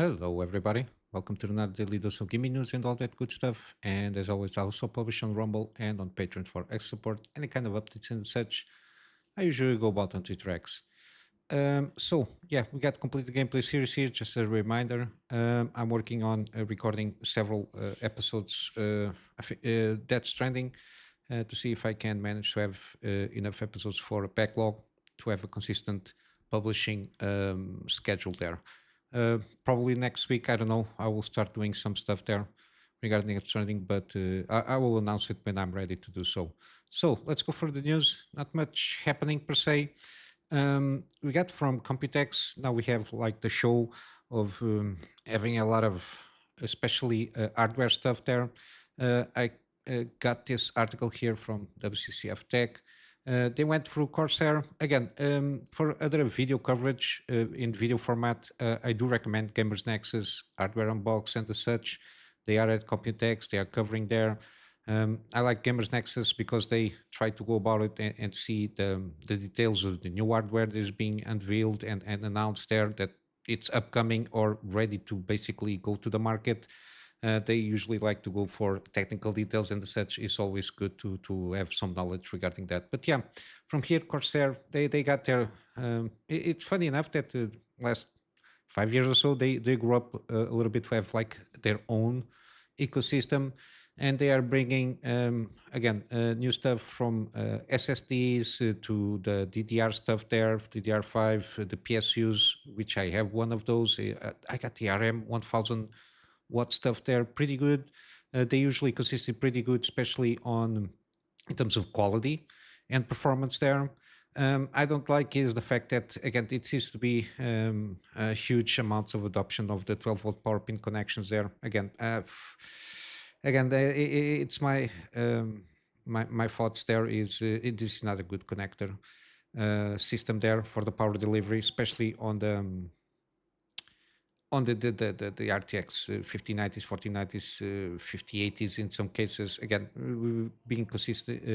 Hello, everybody. Welcome to another daily dose of gaming news and all that good stuff. And as always, I also publish on Rumble and on Patreon for X support, any kind of updates and such. I usually go about on Twitter X. So we got complete the gameplay series here. Just a reminder, I'm working on recording several episodes, Death Stranding, to see if I can manage to have enough episodes for a backlog to have a consistent publishing schedule there. Probably next week, I don't know. I will start doing some stuff there regarding Death Stranding, but I will announce it when I'm ready to do so. So let's go for the news. Not much happening per se. We got from Computex. Now we have like the show of having a lot of, especially hardware stuff there. I got this article here from WCCF Tech. They went through Corsair again for other video coverage in video format. I do recommend Gamers Nexus, Hardware Unbox, and the such. They are at Computex. They are covering there. I like Gamers Nexus because they try to go about it and see the details of the new hardware that is being unveiled and announced there that it's upcoming or ready to basically go to the market. They usually like to go for technical details and such. It's always good to have some knowledge regarding that. But yeah, from here, Corsair, they got their. It's funny enough that the last 5 years or so they grew up a little bit to have like their own ecosystem, and they are bringing again new stuff from SSDs to the DDR stuff there, DDR5, the PSUs, which I have one of those. I got the RM 1000 watt stuff there, pretty good. They usually consistent pretty good, especially on in terms of quality and performance there. I don't like is the fact that again it seems to be a huge amounts of adoption of the 12-volt power pin connections there. Again, it's my thoughts there is it is not a good connector system there for the power delivery, especially on the RTX 5090s, 4090s, 5080s in some cases. Again, we've been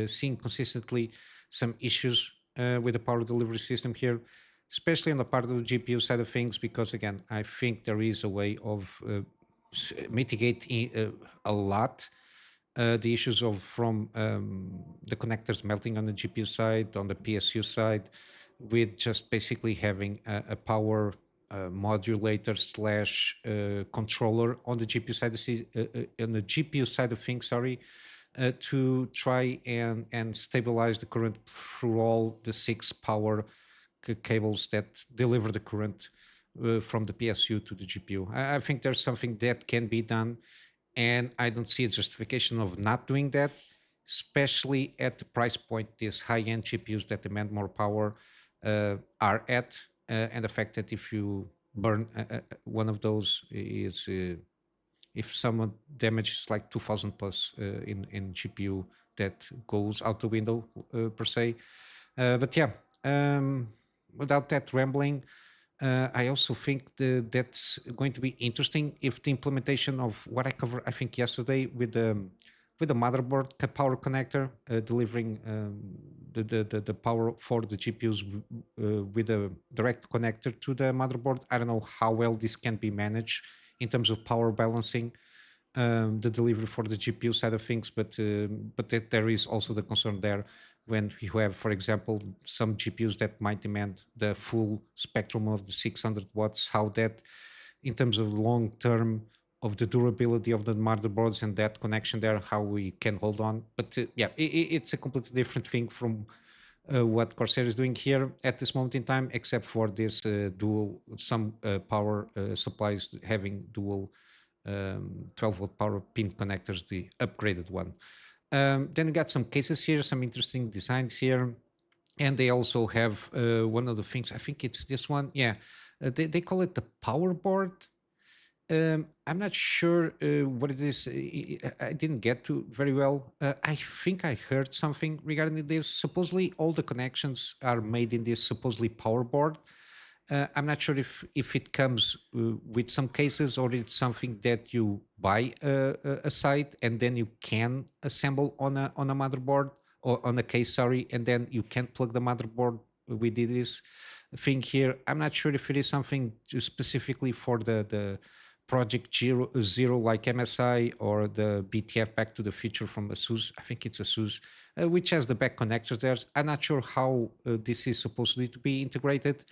seeing consistently some issues with the power delivery system here, especially on the part of the GPU side of things, because again, I think there is a way of mitigating a lot the issues of from the connectors melting on the GPU side, on the PSU side, with just basically having a power modulator slash controller on the GPU side on the GPU side of things. Sorry, to try and stabilize the current through all the six power cables that deliver the current from the PSU to the GPU. I think there's something that can be done, and I don't see a justification of not doing that, especially at the price point these high-end GPUs that demand more power are at, and the fact that if you burn one of those is if someone damages like 2000 plus in GPU, that goes out the window per se. But yeah, without that rambling, I also think that's going to be interesting if the implementation of what I covered, I think yesterday with the motherboard power connector delivering the power for the GPUs with a direct connector to the motherboard. I don't know how well this can be managed in terms of power balancing the delivery for the GPU side of things, but that there is also the concern there when you have, for example, some GPUs that might demand the full spectrum of the 600 watts, how that, in terms of long term of the durability of the motherboards and that connection there, how we can hold on. But yeah, it's a completely different thing from what Corsair is doing here at this moment in time, except for this dual, some power supplies having dual 12-volt power pin connectors, the upgraded one. Then we got some cases here, some interesting designs here. And they also have one of the things, I think it's this one. Yeah, they call it the power board. I'm not sure what it is. I didn't get to very well. I think I heard something regarding this. Supposedly, all the connections are made in this supposedly power board. I'm not sure if it comes with some cases or it's something that you buy a site and then you can assemble on a motherboard or on a case, sorry, and then you can plug the motherboard with this. thing here. I'm not sure if it is something specifically for the Project Zero like MSI or the BTF Back to the Future from ASUS. I think it's ASUS, which has the back connectors there. I'm not sure how this is supposedly to be integrated.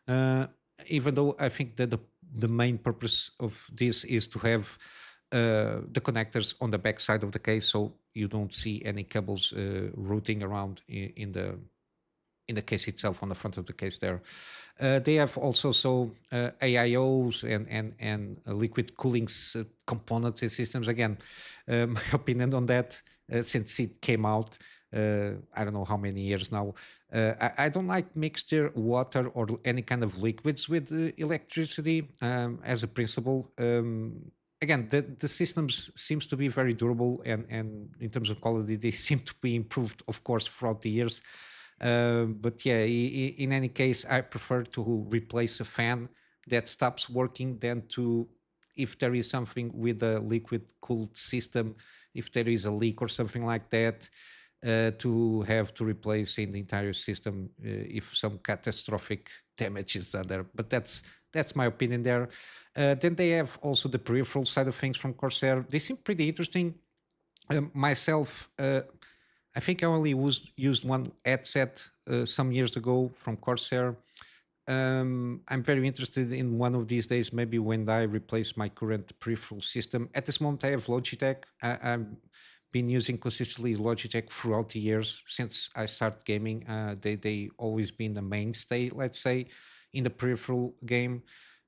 Uh, Even though I think that the main purpose of this is to have the connectors on the back side of the case, so you don't see any cables routing around in the case itself on the front of the case there. They have also AIOs and liquid cooling components and systems. Again, my opinion on that since it came out, I don't know how many years now. I don't like mixture water or any kind of liquids with electricity as a principle. Again, the systems seems to be very durable and in terms of quality, they seem to be improved, of course, throughout the years. But yeah, in any case, I prefer to replace a fan that stops working than to, if there is something with a liquid cooled system, if there is a leak or something like that, to have to replace in the entire system if some catastrophic damage is done there. But that's my opinion there. Then they have also the peripheral side of things from Corsair. They seem pretty interesting. Myself, I think I only used one headset some years ago from Corsair. I'm very interested in one of these days, maybe when I replace my current peripheral system. At this moment, I have Logitech. I've been using consistently Logitech throughout the years since I started gaming. They always been the mainstay, let's say, in the peripheral game.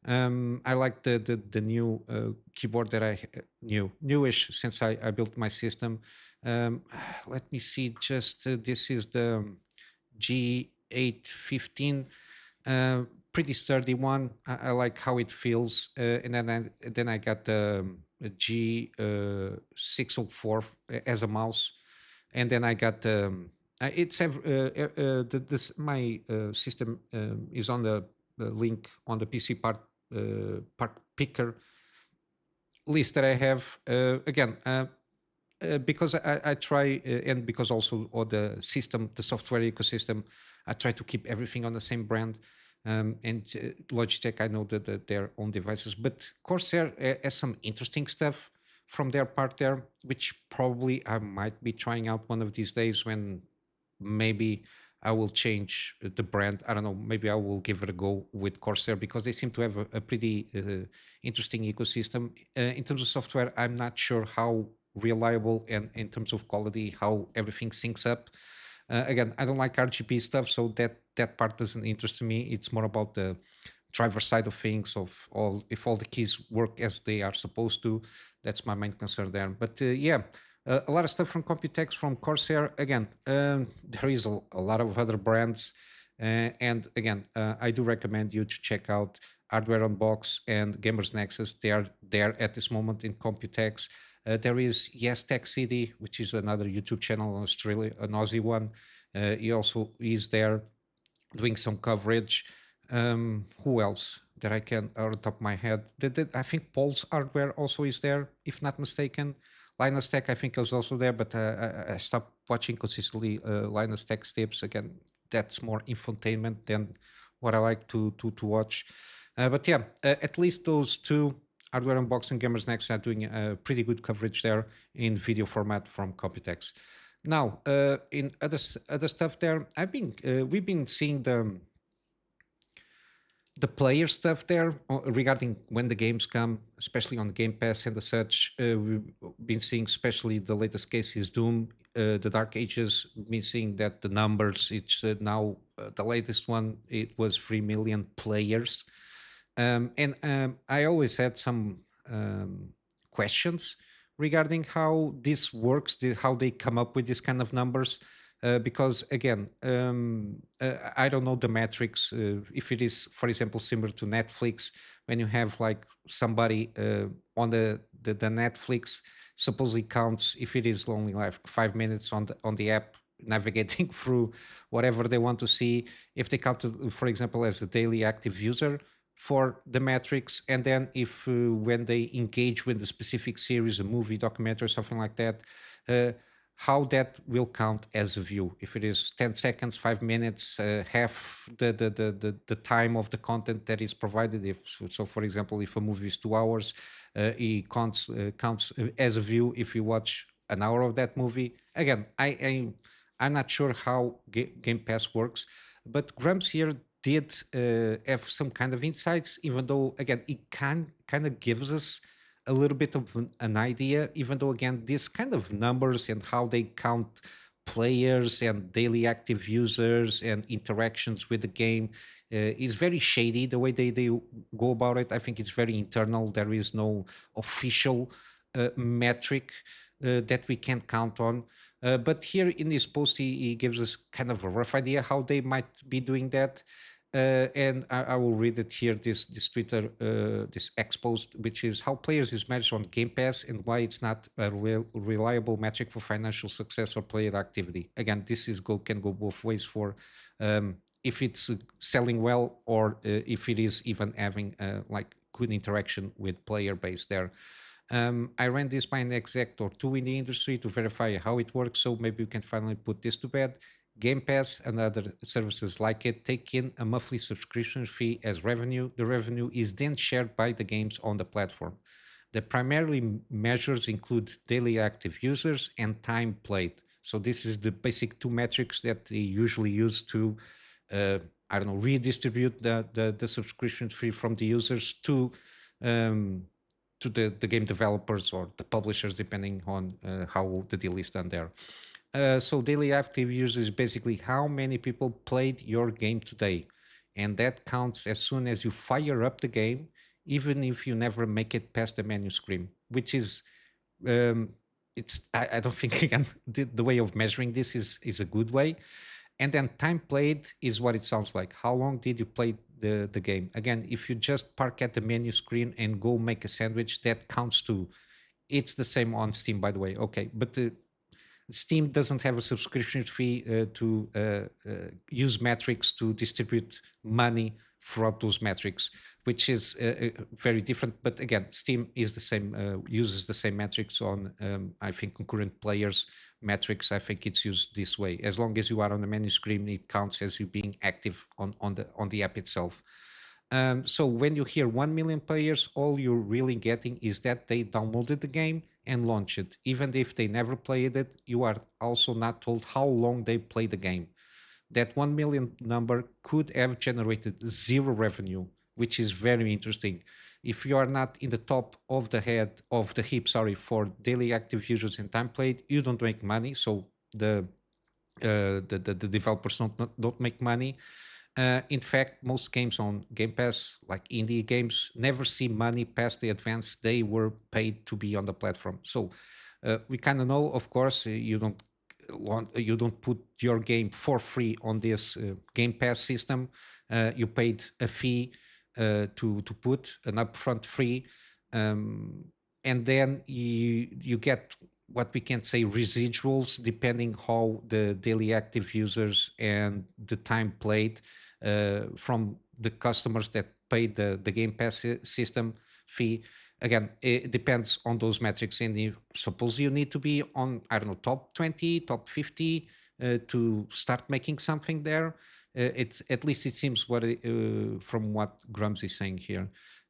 I like the new keyboard that newish since I built my system. Um, Let me see. Just this is the G815, uh, pretty sturdy one. I like how it feels. And then I got the G604 as a mouse, and then I got this my system is on the link on the PC part picker list that I have. Again, because I try, and because also all the system, the software ecosystem, I try to keep everything on the same brand. And Logitech, I know that their own devices, but Corsair has some interesting stuff from their part there, which probably I might be trying out one of these days when maybe I will change the brand. I don't know. Maybe I will give it a go with Corsair because they seem to have a pretty interesting ecosystem. In terms of software, I'm not sure how reliable and in terms of quality, how everything syncs up. Again, I don't like RGB stuff, so that part doesn't interest me. It's more about the driver side of things, of all if all the keys work as they are supposed to. That's my main concern there. But yeah, a lot of stuff from Computex, from Corsair. Again, there is a lot of other brands, and again, I do recommend you to check out Hardware Unbox and Gamers Nexus. They are there at this moment in Computex. There is Yes Tech City, which is another YouTube channel in Australia, an Aussie one. He also is there doing some coverage. Who else that I can, out of the top of my head? I think Paul's Hardware also is there, if not mistaken. Linus Tech, I think, is also there, but I stopped watching consistently Linus Tech tips. Again, that's more infotainment than what I like to watch. But yeah, at least those two, Hardware Unboxing, Gamers Next, are doing pretty good coverage there in video format from Computex. Now, in other stuff there, we've been seeing the player stuff there regarding when the games come, especially on Game Pass and the such. We've been seeing, especially the latest case is Doom, the Dark Ages. We've been seeing that the numbers, it's now the latest one, it was 3 million players. And I always had some questions regarding how this works, how they come up with this kind of numbers. Because again, I don't know the metrics. If it is, for example, similar to Netflix, when you have like somebody on the Netflix supposedly counts if it is only like 5 minutes on the app navigating through whatever they want to see. If they count, for example, as a daily active user for the metrics, and then if when they engage with the specific series, a movie, documentary, something like that. how that will count as a view. If it is 10 seconds, 5 minutes, half the time of the content that is provided. If so, for example, if a movie is 2 hours, it counts as a view if you watch an hour of that movie. Again, I'm not sure how Game Pass works, but Grumps here did have some kind of insights, even though again it kind of gives us a little bit of an idea, even though again these kind of numbers and how they count players and daily active users and interactions with the game is very shady the way they go about it. I think it's very internal. There is no official metric that we can count on. But here in this post, he gives us kind of a rough idea how they might be doing that. And I will read it here. This Twitter this X post, which is how players is measured on Game Pass and why it's not a reliable metric for financial success or player activity. Again, this is can go both ways for if it's selling well or if it is even having like good interaction with player base there. I ran this by an exec or two in the industry to verify how it works, so maybe we can finally put this to bed. Game Pass and other services like it take in a monthly subscription fee as revenue. The revenue is then shared by the games on the platform. The primary measures include daily active users and time played. So this is the basic two metrics that they usually use to, I don't know, redistribute the subscription fee from the users um, to the game developers or the publishers, depending on how the deal is done there. So daily active users is basically how many people played your game today, and that counts as soon as you fire up the game, even if you never make it past the menu screen, which is um, I don't think again the way of measuring this is a good way. And then time played is what it sounds like. How long did you play the game? Again, if you just park at the menu screen and go make a sandwich, that counts too. It's the same on Steam, by the way. Okay, but Steam doesn't have a subscription fee to use metrics to distribute money throughout those metrics, which is very different. But again, Steam is the same, uses the same metrics on, I think, concurrent players metrics. I think it's used this way. As long as you are on the menu screen, it counts as you being active on the app itself. So when you hear 1 million players, all you're really getting is that they downloaded the game and launched it. Even if they never played it, you are also not told how long they played the game. That 1 million number could have generated zero revenue, which is very interesting. If you are not in the top of the head of the heap, sorry, for daily active users and time played, you don't make money. So the developers don't make money. In fact, most games on Game Pass, like indie games, never see money past the advance they were paid to be on the platform. So we kind of know, of course, you don't put your game for free on this Game Pass system. You paid a fee to put an upfront fee, and then you get what we can say residuals depending how the daily active users and the time played from the customers that paid the Game Pass system fee. Again, it depends on those metrics. And you suppose you need to be on, I don't know, top 20, top 50 to start making something there. It's at least it seems from what Grumz is saying here.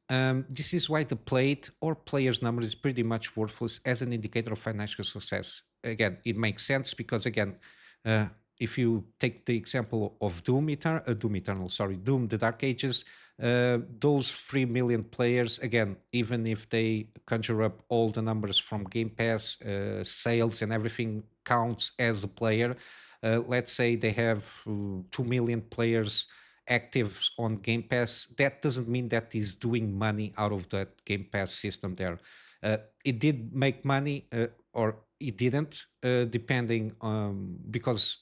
This is why the played or players number is pretty much worthless as an indicator of financial success. Again, it makes sense because again, uh, if you take the example of Doom the Dark Ages, those 3 million players, again, even if they conjure up all the numbers from Game Pass, sales and everything counts as a player. Let's say they have 2 million players active on Game Pass. That doesn't mean that he's doing money out of that Game Pass system there. It did make money, or it didn't, depending because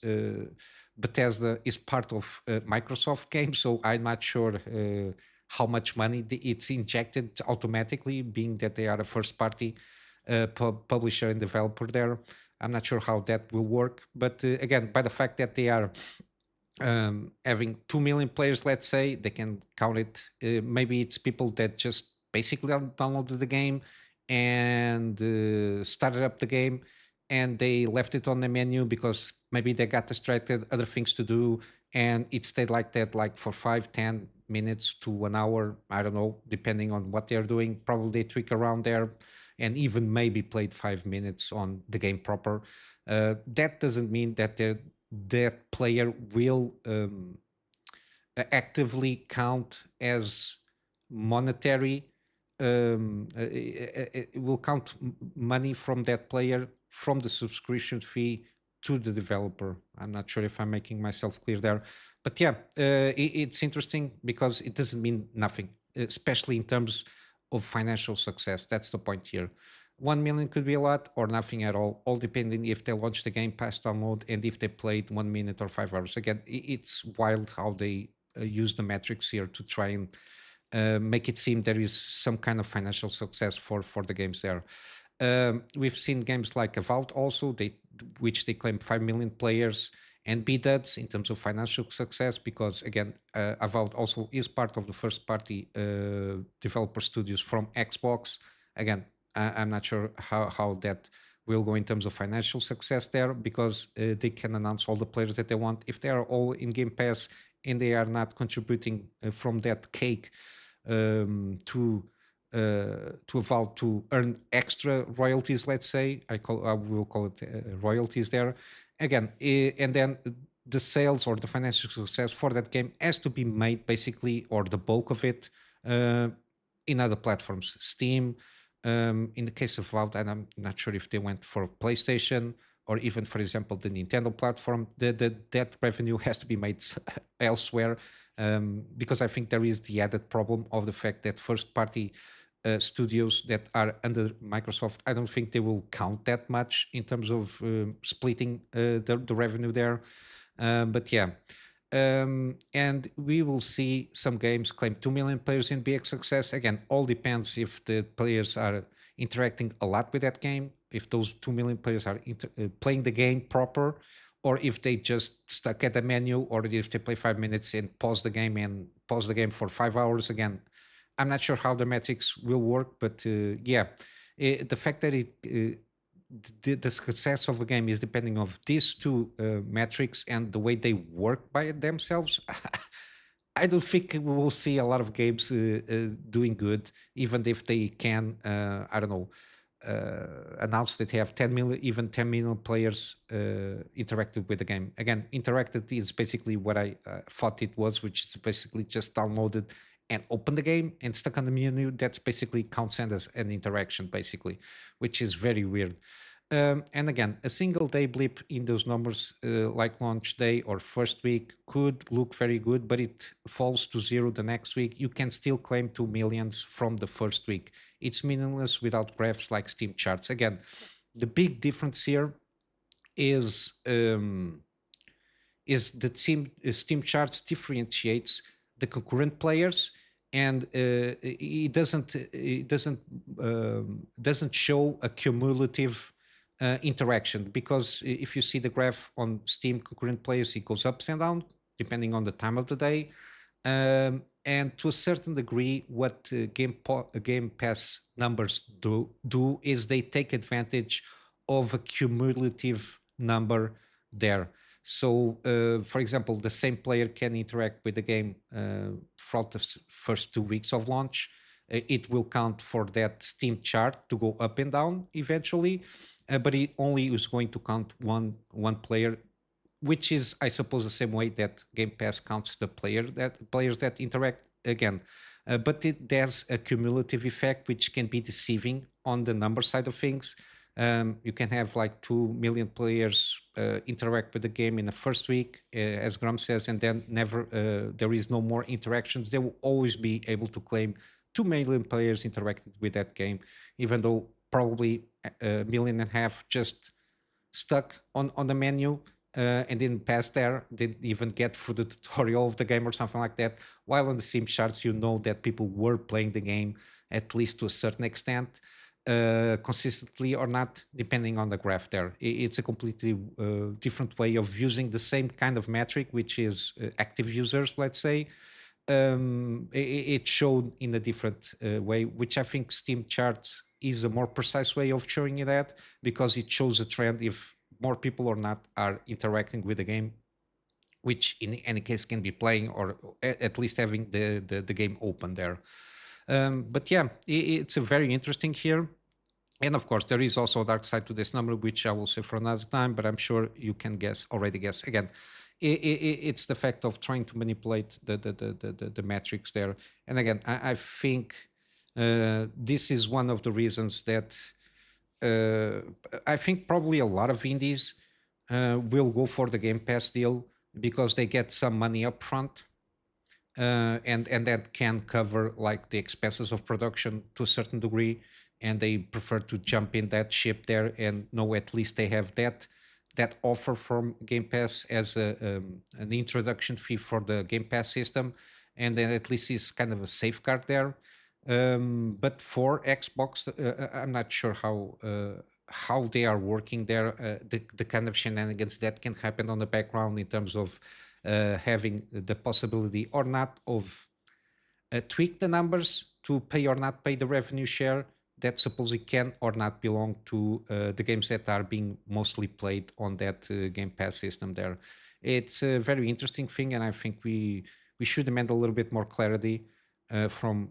Bethesda is part of Microsoft games, so I'm not sure how much money it's injected automatically, being that they are a first party publisher and developer there. I'm not sure how that will work, but again, by the fact that they are having 2 million players, let's say, they can count it. Maybe it's people that just basically downloaded the game and started up the game and they left it on the menu because maybe they got distracted, other things to do, and it stayed like that, like for 5, 10 minutes to an hour. I don't know, depending on what they're doing. Probably they tweak around there, and even maybe played 5 minutes on the game proper. That doesn't mean that that player will actively count as monetary. It will count money from that player from the subscription fee to the developer. I'm not sure if I'm making myself clear there, but yeah, it's interesting because it doesn't mean nothing, especially in terms of financial success. That's the point here. 1 million could be a lot or nothing at all depending if they launch the Game Pass download and if they played 1 minute or 5 hours. Again, it's wild how they use the metrics here to try and make it seem there is some kind of financial success for the games there. We've seen games like Avowed also, which they claim 5 million players and BDUDs in terms of financial success, because again, Avowed also is part of the first party developer studios from Xbox. Again, I'm not sure how that will go in terms of financial success there, because they can announce all the players that they want. If they are all in Game Pass and they are not contributing from that cake to Valve to earn extra royalties, let's say, I will call it royalties there. Again, and then the sales or the financial success for that game has to be made basically, or the bulk of it, uh, in other platforms, Steam. In the case of Valve, and I'm not sure if they went for PlayStation or even, for example, the Nintendo platform, that revenue has to be made elsewhere, because I think there is the added problem of the fact that first-party studios that are under Microsoft, I don't think they will count that much in terms of splitting the revenue there. But yeah, and we will see some games claim 2 million players in BX success. Again, all depends if the players are interacting a lot with that game, if those 2 million players are playing the game proper, or if they just stuck at the menu, or if they play 5 minutes and pause the game for 5 hours. Again, I'm not sure how the metrics will work, but yeah, the fact that the success of a game is depending of these two metrics and the way they work by themselves. I don't think we will see a lot of games doing good, even if they can, I don't know, announce that they have 10 million, even 10 million players interacted with the game. Again, interacted is basically what I thought it was, which is basically just downloaded and open the game and stuck on the menu. That's basically counts as an interaction, basically, which is very weird. And again, a single day blip in those numbers, like launch day or first week, could look very good, but it falls to zero the next week. You can still claim 2 millions from the first week. It's meaningless without graphs like Steam charts. Again, the big difference here is that Steam charts differentiates the concurrent players, and it doesn't show a cumulative interaction, because if you see the graph on Steam concurrent players, it goes ups and down depending on the time of the day. And to a certain degree, what Game Pass numbers do is they take advantage of a cumulative number there. So, for example, the same player can interact with the game throughout the first 2 weeks of launch. It will count for that Steam chart to go up and down eventually, but it only is going to count one player, which is, I suppose, the same way that Game Pass counts the players that interact again. But there's a cumulative effect which can be deceiving on the number side of things. You can have like 2 million players interact with the game in the first week, as Grummz says, and then never there is no more interactions. They will always be able to claim 2 million players interacted with that game, even though probably a million and a half just stuck on the menu and didn't pass there, didn't even get through the tutorial of the game or something like that. While on the sim charts, you know that people were playing the game at least to a certain extent, consistently or not, depending on the graph there. It's a completely different way of using the same kind of metric, which is active users, let's say. It showed in a different way, which I think Steam charts is a more precise way of showing you that, because it shows a trend if more people or not are interacting with the game, which in any case can be playing or at least having the game open there. But yeah, it's a very interesting here. And of course, there is also a dark side to this number, which I will say for another time, but I'm sure you can already guess. Again, it's the fact of trying to manipulate the metrics there. And again, I think this is one of the reasons that uh, I think probably a lot of indies will go for the Game Pass deal because they get some money up front, and that can cover like the expenses of production to a certain degree, and they prefer to jump in that ship there and know at least they have that offer from Game Pass as an introduction fee for the Game Pass system, and then at least is kind of a safeguard there. But for Xbox, I'm not sure how they are working there. The kind of shenanigans that can happen on the background in terms of having the possibility or not of tweak the numbers to pay or not pay the revenue share that supposedly can or not belong to the games that are being mostly played on that Game Pass system there. It's a very interesting thing, and I think we should demand a little bit more clarity from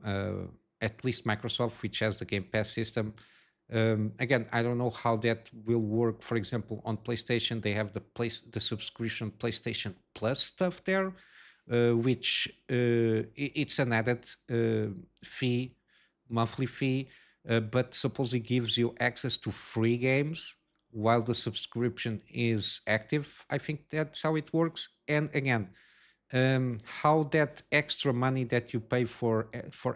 at least Microsoft, which has the Game Pass system. Again, I don't know how that will work. For example, on PlayStation, they have the subscription PlayStation Plus stuff there, which it's an added fee, monthly fee, but supposedly gives you access to free games while the subscription is active. I think that's how it works. And again, how that extra money that you pay for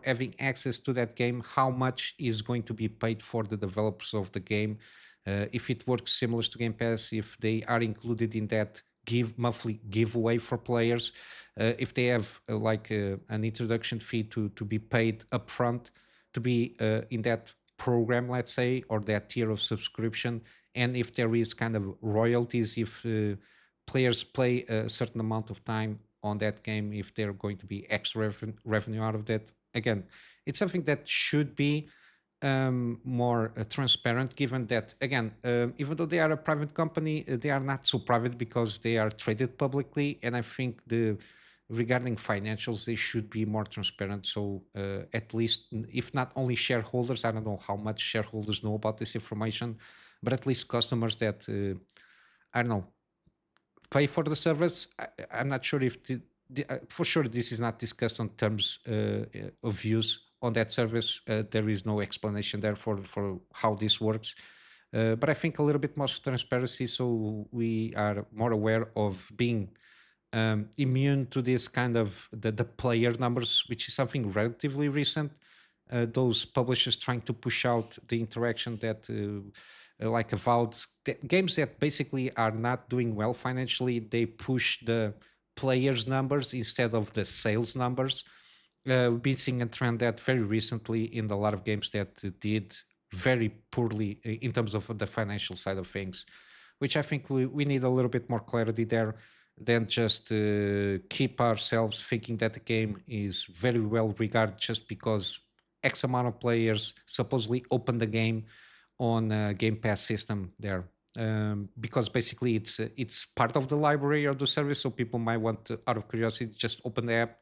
having access to that game, how much is going to be paid for the developers of the game, if it works similar to Game Pass, if they are included in that give monthly giveaway for players, if they have an introduction fee to be paid upfront to be in that program, let's say, or that tier of subscription, and if there is kind of royalties if players play a certain amount of time on that game, if they're going to be extra revenue out of that. Again, it's something that should be more transparent, given that, again, even though they are a private company, they are not so private because they are traded publicly. And I think regarding financials, they should be more transparent. So at least, if not only shareholders, I don't know how much shareholders know about this information, but at least customers that, I don't know, pay for the service. I'm not sure if for sure this is not discussed on terms of use on that service. There is no explanation there for how this works. But I think a little bit more transparency, so we are more aware of being immune to this kind of the player numbers, which is something relatively recent. Those publishers trying to push out the interaction that like avowed games that basically are not doing well financially, they push the players numbers instead of the sales numbers. We've been seeing a trend that very recently in a lot of games that did very poorly in terms of the financial side of things, which I think we need a little bit more clarity there than just keep ourselves thinking that the game is very well regarded just because X amount of players supposedly open the game on a Game Pass system there. Because basically it's part of the library or the service, so people might want to, out of curiosity, just open the app.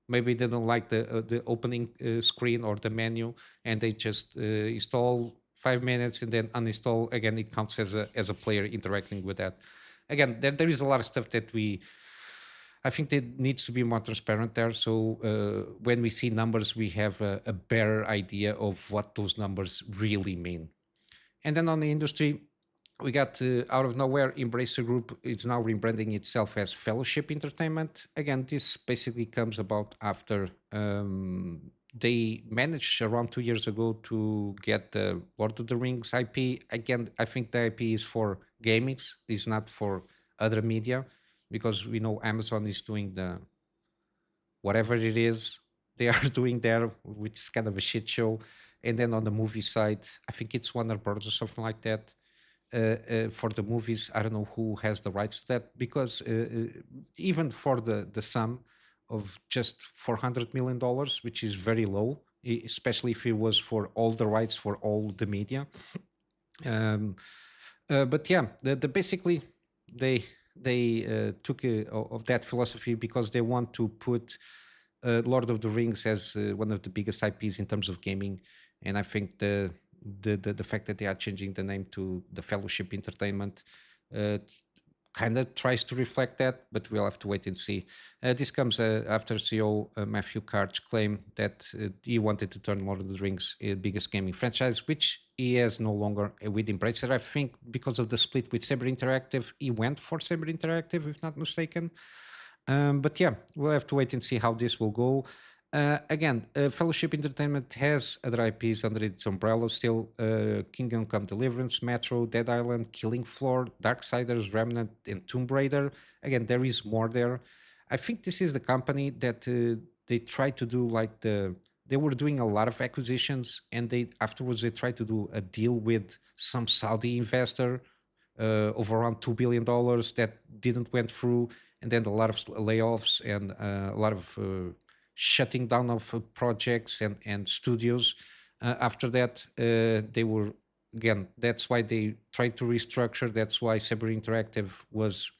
Maybe they don't like the opening screen or the menu, and they just install 5 minutes and then uninstall again. It counts as a player interacting with that. Again, there is a lot of stuff that I think that needs to be more transparent there. So when we see numbers, we have a better idea of what those numbers really mean. And then on the industry, we got out of nowhere, Embracer Group is now rebranding itself as Fellowship Entertainment. Again, this basically comes about after they managed around 2 years ago to get the Lord of the Rings IP. Again, I think the IP is for gaming, is not for other media, because we know Amazon is doing the whatever it is they are doing there, which is kind of a shit show. And then on the movie side, I think it's Warner Brothers or something like that. For the movies, I don't know who has the rights to that, because even for the sum of just $400 million, which is very low especially if it was for all the rights for all the media. Um, but yeah, basically they took of that philosophy because they want to put Lord of the Rings as one of the biggest IPs in terms of gaming, and I think the fact that they are changing the name to the Fellowship Entertainment uh, kind of tries to reflect that, but we'll have to wait and see. This comes after CEO Matthew Karch claimed that he wanted to turn Lord of the Rings biggest gaming franchise, which he has no longer with Embracer. I think because of the split with Saber Interactive, he went for Saber Interactive, if not mistaken. But yeah, we'll have to wait and see how this will go. Again, Fellowship Entertainment has other IPs under its umbrella still: Kingdom Come Deliverance, Metro, Dead Island, Killing Floor, Darksiders, Remnant, and Tomb Raider. Again, there is more there. I think this is the company that they try to do like they were doing a lot of acquisitions, and they afterwards they tried to do a deal with some Saudi investor of around $2 billion that didn't went through, and then a lot of layoffs and a lot of shutting down of projects and studios. After that, they were again. That's why they tried to restructure. That's why Saber Interactive was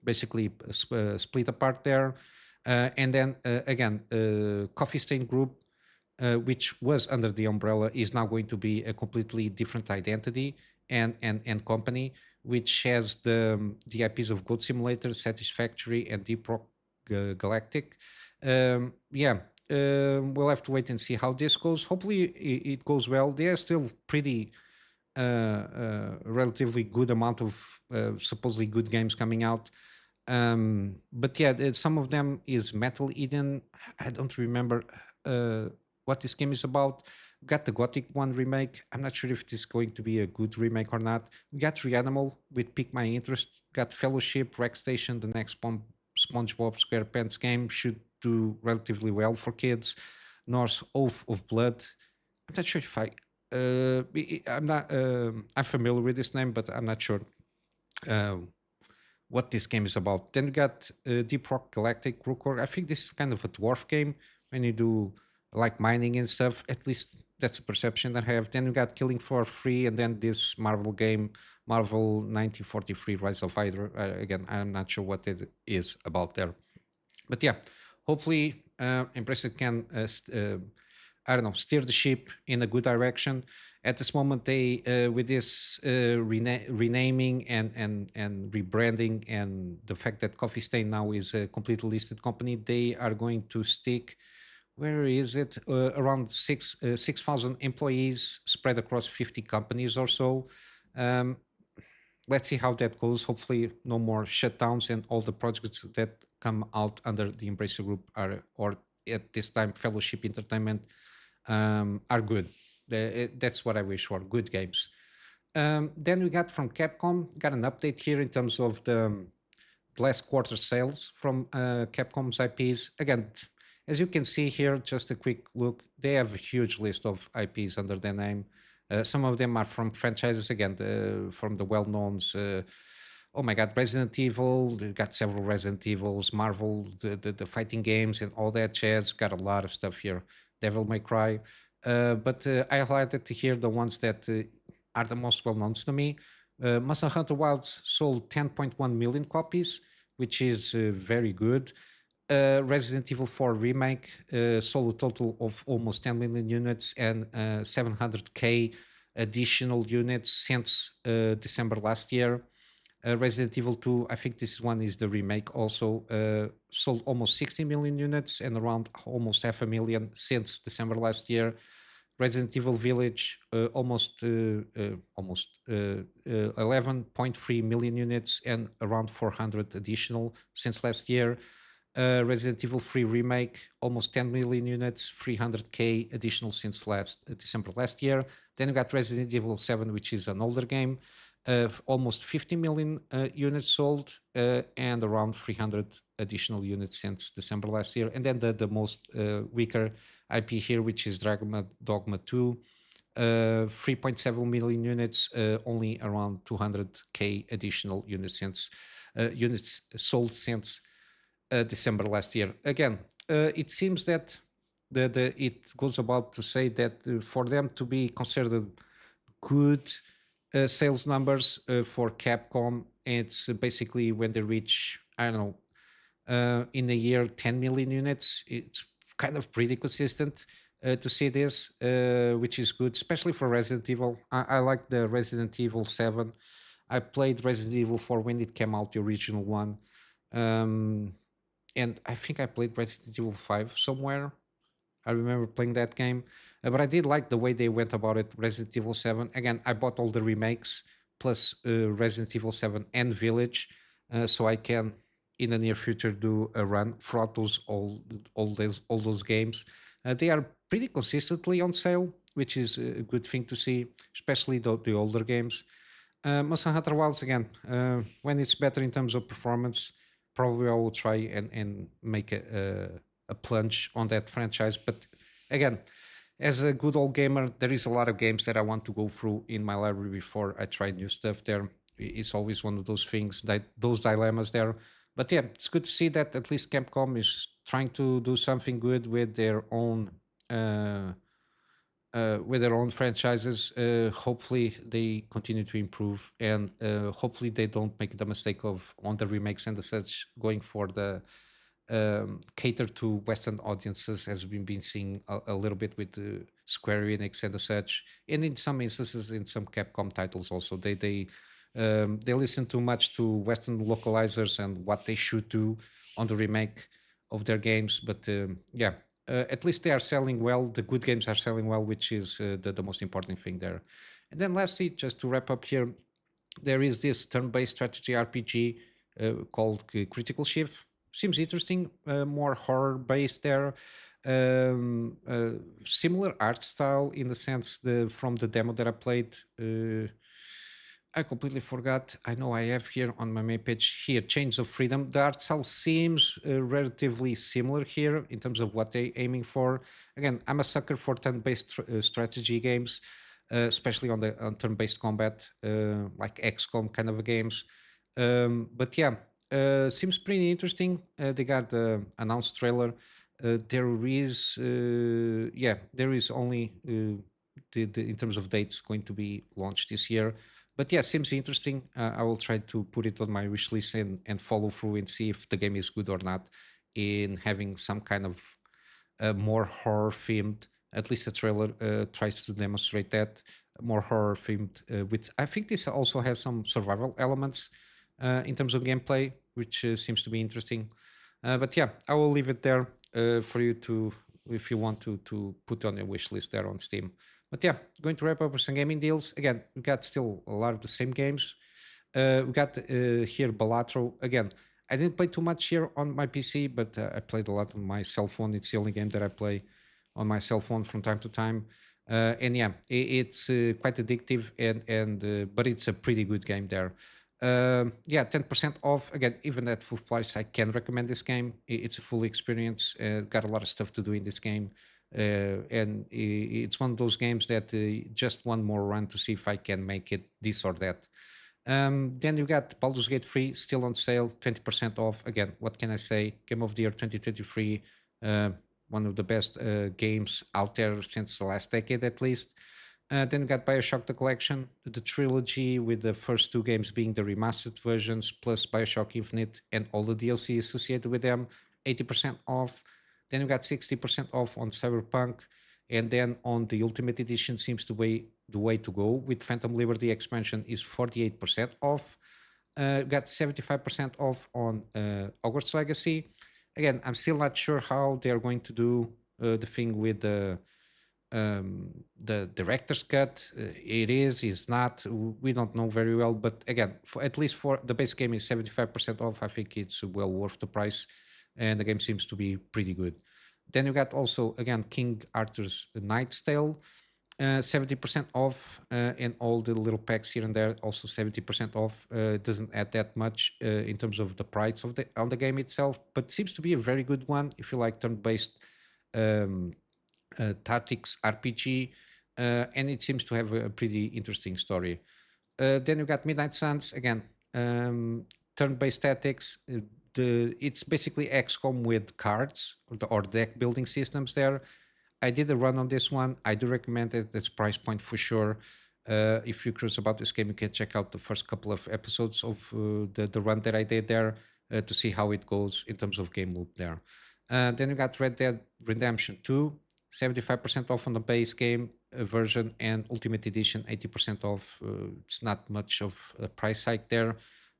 basically split apart there. And then again, Coffee Stain Group, which was under the umbrella, is now going to be a completely different identity and company, which has the IPs of Goat Simulator, Satisfactory, and Deep Rock Galactic. Yeah, we'll have to wait and see how this goes. Hopefully, it goes well. They are still pretty relatively good amount of supposedly good games coming out. But yeah, some of them is Metal Eden. I don't remember what this game is about. Got the Gothic one remake. I'm not sure if it is going to be a good remake or not. We got Reanimal with Pique My Interest. Got Fellowship, Rex Station, the next SpongeBob SquarePants game should do relatively well for kids. Norse Oath of Blood. I'm not sure if I'm not. I'm familiar with this name, but I'm not sure uh, what this game is about. Then we got Deep Rock Galactic Rukor. I think this is kind of a dwarf game when you do like mining and stuff. At least that's a perception that I have. Then we got Killing for Free, and then this Marvel game, Marvel 1943 Rise of Hydra. Again, I'm not sure what it is about there. But yeah, hopefully Embracer can I don't know, steer the ship in a good direction. At this moment, they with this renaming and rebranding, and the fact that Coffee Stain now is a completely listed company, they are going to stick. Where is it? Around 6,000 employees spread across 50 companies or so. Um, let's see how that goes. Hopefully, no more shutdowns, and all the projects that come out under the Embracer Group are, or at this time, Fellowship Entertainment, are good. That's what I wish for. Good games. Then we got from Capcom, got an update here in terms of the last quarter sales from Capcom's IPs. Again, as you can see here, just a quick look, they have a huge list of IPs under their name. Some of them are from franchises, again, from the well-knowns. Oh my God, Resident Evil, they got several Resident Evils, Marvel, the fighting games and all that jazz. Got a lot of stuff here. Devil May Cry. But I highlighted here the ones that are the most well-known to me. Monster Hunter Wilds sold 10.1 million copies, which is very good. Resident Evil 4 Remake sold a total of almost 10 million units and 700k additional units since December last year. Resident Evil 2, I think this one is the remake, also sold almost 60 million units and around almost half a million since December last year. Resident Evil Village, almost 11.3 million units and around 400 additional since last year. Resident Evil 3 Remake, almost 10 million units, 300k additional since last December last year. Then we got Resident Evil 7, which is an older game, almost 50 million units sold and around 300 additional units since December last year. And then the most weaker IP here, which is Dogma 2, 3.7 million units, only around 200k additional units since units sold since December last year. Again, it seems that it goes about to say that for them to be considered good sales numbers for Capcom, it's basically when they reach, I don't know, in a year 10 million units. It's kind of pretty consistent to see this, which is good, especially for Resident Evil. I like the Resident Evil 7. I played Resident Evil 4 when it came out, the original one. Um, and I think I played Resident Evil 5 somewhere. I remember playing that game, but I did like the way they went about it. Resident Evil 7. Again, I bought all the remakes plus Resident Evil 7 and Village, so I can in the near future do a run throughout all those games. They are pretty consistently on sale, which is a good thing to see, especially the older games. Monster Hunter Wilds again, when it's better in terms of performance, probably I will try and make a plunge on that franchise. But again, as a good old gamer, there is a lot of games that I want to go through in my library before I try new stuff there. It's always one of those things, that those dilemmas there. But yeah, it's good to see that at least Capcom is trying to do something good uh, with their own franchises. Hopefully, they continue to improve, and hopefully, they don't make the mistake of on the remakes and the such going for the cater to Western audiences, as we've been seeing a little bit with Square Enix and the such, and in some instances, in some Capcom titles also, they listen too much to Western localizers and what they should do on the remake of their games. But yeah, at least they are selling well. The good games are selling well, which is the most important thing there. And then lastly, just to wrap up here, there is this turn-based strategy RPG called Critical Shift. Seems interesting, more horror-based there. Similar art style in the sense from the demo that I played. I completely forgot. I know I have here on my main page here, Chains of Freedom. The art style seems relatively similar here in terms of what they're aiming for. Again, I'm a sucker for turn-based strategy games, especially on turn-based combat, like XCOM kind of games. But yeah, seems pretty interesting. They got the announced trailer. There is only in terms of dates going to be launched this year. But yeah, seems interesting. I will try to put it on my wish list and follow through and see if the game is good or not in having some kind of more horror themed. At least the trailer tries to demonstrate that more horror themed. With I think this also has some survival elements in terms of gameplay, which seems to be interesting. But yeah, I will leave it there for you to, if you want to put on your wish list there on Steam. But yeah, going to wrap up with some gaming deals. Again, we got still a lot of the same games. We got here Balatro. Again, I didn't play too much here on my PC, but I played a lot on my cell phone. It's the only game that I play on my cell phone from time to time. And yeah, it's quite addictive, and but it's a pretty good game there. Yeah, 10% off. Again, even at full price, I can recommend this game. It's a full experience. Got a lot of stuff to do in this game. And it's one of those games that just one more run to see if I can make it this or that. Then you got Baldur's Gate 3 still on sale, 20% off. Again, what can I say? Game of the Year 2023, one of the best games out there since the last decade at least. Then you got Bioshock the Collection, the trilogy, with the first two games being the remastered versions, plus Bioshock Infinite and all the DLC associated with them, 80% off. Then you got 60% off on Cyberpunk, and then on the Ultimate Edition seems the way to go with Phantom Liberty expansion is 48% off. Got 75% off on Hogwarts Legacy. Again, I'm still not sure how they're going to do the thing with the director's cut. It is not, we don't know very well, but again, at least for the base game is 75% off. I think it's well worth the price, and the game seems to be pretty good. Then you got also again King Arthur's Knight's Tale, 70% off, and all the little packs here and there also 70% off. It doesn't add that much in terms of the price of the on the game itself, but seems to be a very good one if you like turn-based um, tactics RPG, and it seems to have a pretty interesting story. Then you got Midnight Suns again, turn-based tactics. It's basically XCOM with cards or deck building systems there. I did a run on this one. I do recommend it. That's price point for sure. If you're curious about this game, you can check out the first couple of episodes of the run that I did there to see how it goes in terms of game loop there. Then you got Red Dead Redemption 2, 75% off on the base game version, and Ultimate Edition 80% off. It's not much of a price hike there.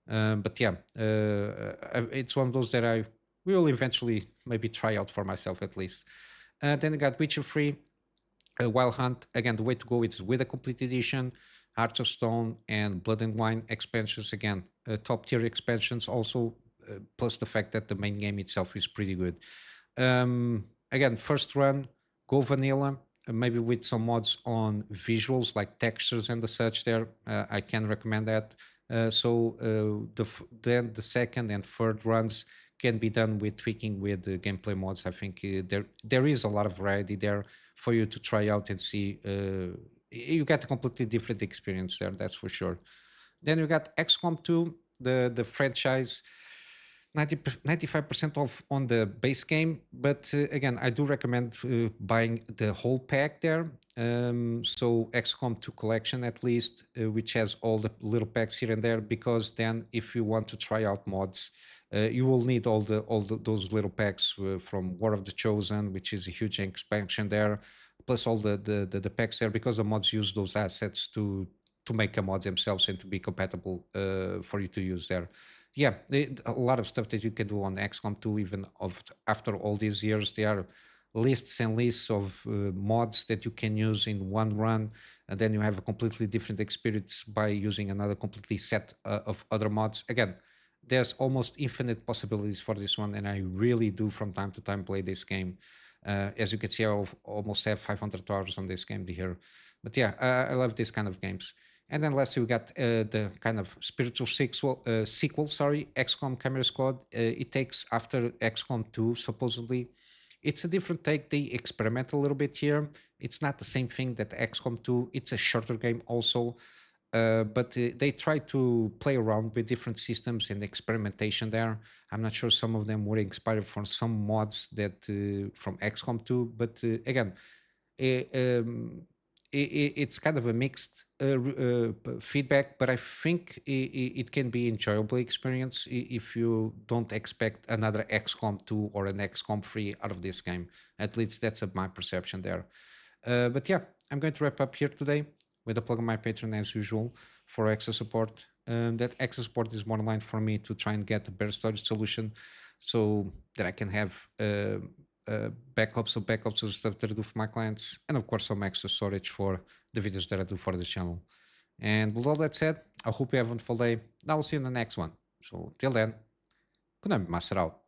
But yeah, it's one of those that I will eventually maybe try out for myself at least. Then you got Witcher 3, Wild Hunt. Again, the way to go is with a complete edition, Hearts of Stone and Blood and Wine expansions. Again, top tier expansions also, plus the fact that the main game itself is pretty good. Again, first run, go vanilla, maybe with some mods on visuals like textures and the such there. I can recommend that. Then the second and third runs can be done with tweaking with the gameplay mods. I think there is a lot of variety there for you to try out and see. You get a completely different experience there, that's for sure. Then you got XCOM 2, the franchise. 95% off on the base game, but again, I do recommend buying the whole pack there. So XCOM 2 collection at least, which has all the little packs here and there, because then if you want to try out mods, you will need those little packs from War of the Chosen, which is a huge expansion there, plus all the packs there, because the mods use those assets to make a mod themselves and to be compatible for you to use there. Yeah, a lot of stuff that you can do on XCOM 2, even after all these years. There are lists and lists of mods that you can use in one run, and then you have a completely different experience by using another completely set of other mods. Again, there's almost infinite possibilities for this one, and I really do from time to time play this game. As you can see, I almost have 500 hours on this game here. But yeah, I love this kind of games. And then lastly, we got the kind of spiritual sequel, XCOM Camera Squad. It takes after XCOM 2, supposedly. It's a different take. They experiment a little bit here. It's not the same thing that XCOM 2. It's a shorter game also. But they try to play around with different systems and experimentation there. I'm not sure some of them were inspired from some mods that from XCOM 2. But again, it's kind of a mixed feedback, but I think it can be enjoyable experience if you don't expect another XCOM 2 or an XCOM 3 out of this game. At least that's my perception there. But yeah, I'm going to wrap up here today with a plug on my Patreon as usual for extra support. That extra support is more in line for me to try and get a better storage solution so that I can have backups of stuff that I do for my clients, and of course some extra storage for the videos that I do for the channel. And with all that said, I hope you have a wonderful day. I will see you in the next one. So till then, Kunamy Master out.